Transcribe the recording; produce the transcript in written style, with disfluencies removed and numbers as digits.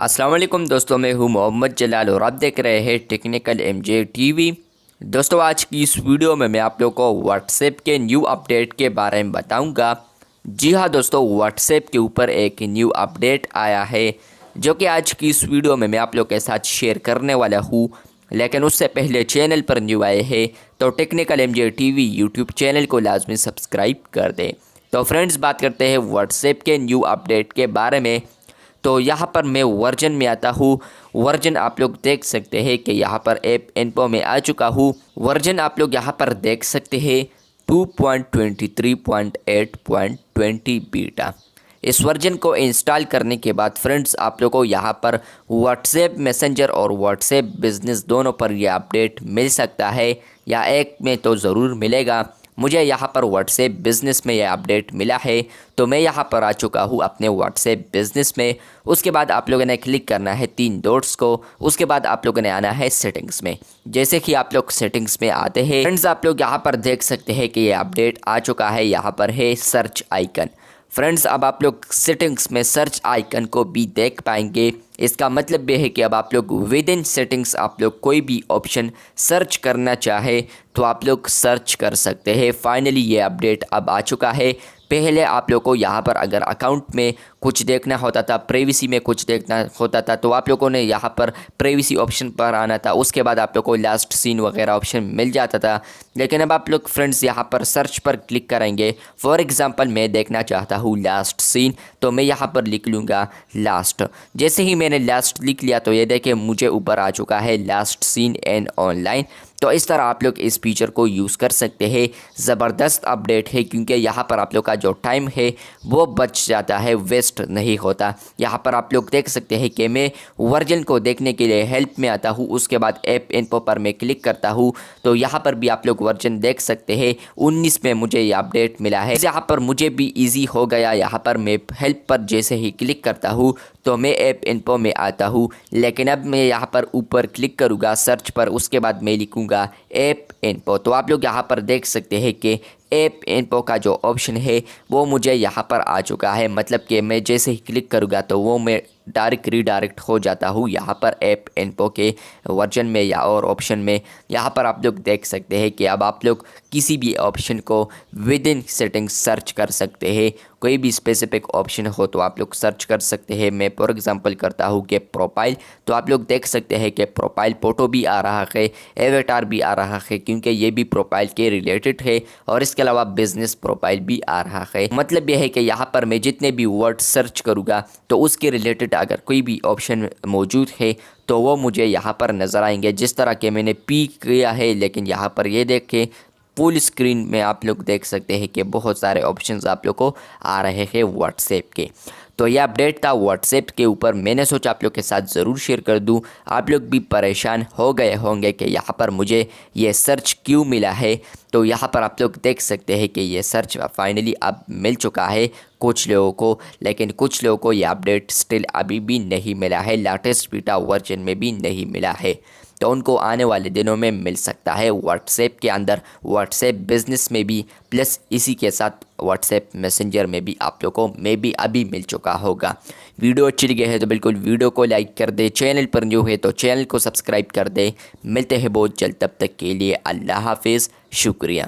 अस्सलाम वालेकुम दोस्तों, मैं हूं मोहम्मद जलाल और आप देख रहे हैं टेक्निकल एमजे टीवी। दोस्तों, आज की इस वीडियो में मैं आप लोगों को व्हाट्सएप के न्यू अपडेट के बारे में बताऊंगा। जी हां दोस्तों, व्हाट्सएप के ऊपर एक न्यू अपडेट आया है जो कि आज की इस वीडियो में मैं आप लोगों के साथ शेयर करने वाला हूं। लेकिन उससे पहले चैनल पर न्यू आए हैं तो technical MJ TV YouTube channel को लाजमी सब्सक्राइब कर दें। तो फ्रेंड्स, बात करते हैं व्हाट्सएप के न्यू अपडेट के बारे में। तो यहाँ पर मैं वर्जन में आता हूँ। वर्जन आप लोग देख सकते हैं कि यहाँ पर ऐप इन्फो में आ चुका हूँ। वर्जन आप लोग यहाँ पर देख सकते हैं 2.23.8.20 बीटा। इस वर्जन को इंस्टॉल करने के बाद फ्रेंड्स, आप लोगों को यहाँ पर व्हाट्सएप मैसेंजर और व्हाट्सएप बिज़नेस दोनों पर यह अपडेट मिल सकता है, या एक में तो ज़रूर मिलेगा। मुझे यहाँ पर व्हाट्सएप बिज़नेस में यह अपडेट मिला है, तो मैं यहाँ पर आ चुका हूँ अपने व्हाट्सएप बिज़नेस में। उसके बाद आप लोगों ने क्लिक करना है 3 डॉट्स को। उसके बाद आप लोगों ने आना है सेटिंग्स में। जैसे कि आप लोग सेटिंग्स में आते हैं फ्रेंड्स, आप लोग यहाँ पर देख सकते हैं कि ये अपडेट आ चुका है। यहाँ पर है सर्च आइकन। फ्रेंड्स, अब आप लोग सेटिंग्स में सर्च आइकन को भी देख पाएंगे। इसका मतलब ये है कि अब आप लोग विद इन सेटिंग्स आप लोग कोई भी ऑप्शन सर्च करना चाहे तो आप लोग सर्च कर सकते हैं। फाइनली ये अपडेट अब आ चुका है। पहले आप लोग को यहाँ पर अगर अकाउंट में कुछ देखना होता था, प्राइवेसी में कुछ देखना होता था, तो आप लोगों ने यहाँ पर प्राइवेसी ऑप्शन पर आना था। उसके बाद आप लोग को लास्ट सीन वगैरह ऑप्शन मिल जाता था। लेकिन अब आप लोग फ्रेंड्स यहाँ पर सर्च पर क्लिक करेंगे। फॉर एग्जांपल, मैं देखना चाहता हूँ लास्ट सीन, तो मैं यहाँ पर लिख लूँगा लास्ट। जैसे ही मैंने लास्ट लिख लिया तो ये देखिए मुझे ऊपर आ चुका है लास्ट सीन एंड ऑनलाइन। तो इस तरह आप लोग इस फीचर को यूज़ कर सकते हैं। ज़बरदस्त अपडेट है, क्योंकि यहाँ पर आप लोग का जो टाइम है वो बच जाता है, वेस्ट नहीं होता। यहाँ पर आप लोग देख सकते हैं कि मैं वर्जन को देखने के लिए हेल्प में आता हूँ। उसके बाद ऐप इन्फो पर मैं क्लिक करता हूँ, तो यहाँ पर भी आप लोग वर्जन देख सकते हैं। 19 में मुझे ये अपडेट मिला है। यहाँ पर मुझे भी ईजी हो गया। यहाँ पर मैं हेल्प पर जैसे ही क्लिक करता हूँ तो मैं ऐप इन्फो में आता हूँ। लेकिन अब मैं यहाँ पर ऊपर क्लिक करूँगा सर्च पर, उसके बाद मैं लिखूँगा ऐप इन्फो। तो आप लोग यहाँ पर देख सकते हैं कि ऐप इन्फो का जो ऑप्शन है वो मुझे यहाँ पर आ चुका है। मतलब कि मैं जैसे ही क्लिक करूँगा तो वो मैं डायरेक्ट रीडायरेक्ट हो जाता हूँ यहाँ पर ऐप इन्फो के वर्जन में या और ऑप्शन में। यहाँ पर आप लोग देख सकते हैं कि अब आप लोग किसी भी ऑप्शन को विद इन सेटिंग्स सर्च कर सकते हैं। कोई भी स्पेसिफिक ऑप्शन हो तो आप लोग सर्च कर सकते हैं। मैं फॉर एग्जांपल करता हूँ कि प्रोफाइल, तो आप लोग देख सकते हैं कि प्रोफाइल फ़ोटो भी आ रहा है, एवेटार भी आ रहा है, क्योंकि ये भी प्रोफाइल के रिलेटेड है। और इसके अलावा बिजनेस प्रोफाइल भी आ रहा है। मतलब यह है कि यहाँ पर मैं जितने भी वर्ड सर्च करूँगा तो उसके रिलेटेड अगर कोई भी ऑप्शन मौजूद है तो वो मुझे यहाँ पर नज़र आएंगे। जिस तरह के मैंने पी किया है, लेकिन यहाँ पर ये देखें फुल स्क्रीन में आप लोग देख सकते हैं कि बहुत सारे ऑप्शंस आप लोग को आ रहे हैं व्हाट्सएप के। तो यह अपडेट था व्हाट्सएप के ऊपर। मैंने सोचा आप लोग के साथ ज़रूर शेयर कर दूं। आप लोग भी परेशान हो गए होंगे कि यहाँ पर मुझे ये सर्च क्यों मिला है। तो यहाँ पर आप लोग देख सकते हैं कि ये सर्च फाइनली अब मिल चुका है कुछ लोगों को, लेकिन कुछ लोगों को ये अपडेट स्टिल अभी भी नहीं मिला है। लेटेस्ट बीटा वर्जन में भी नहीं मिला है, तो उनको आने वाले दिनों में मिल सकता है व्हाट्सएप के अंदर, व्हाट्सएप बिज़नेस में भी, प्लस इसी के साथ व्हाट्सएप मैसेंजर में भी आप लोगों को मे भी अभी मिल चुका होगा। वीडियो अच्छी लगी है तो बिल्कुल वीडियो को लाइक कर दे। चैनल पर न्यू है तो चैनल को सब्सक्राइब कर दे। मिलते हैं बहुत जल्द, तब तक के लिए अल्लाह हाफिज़, शुक्रिया।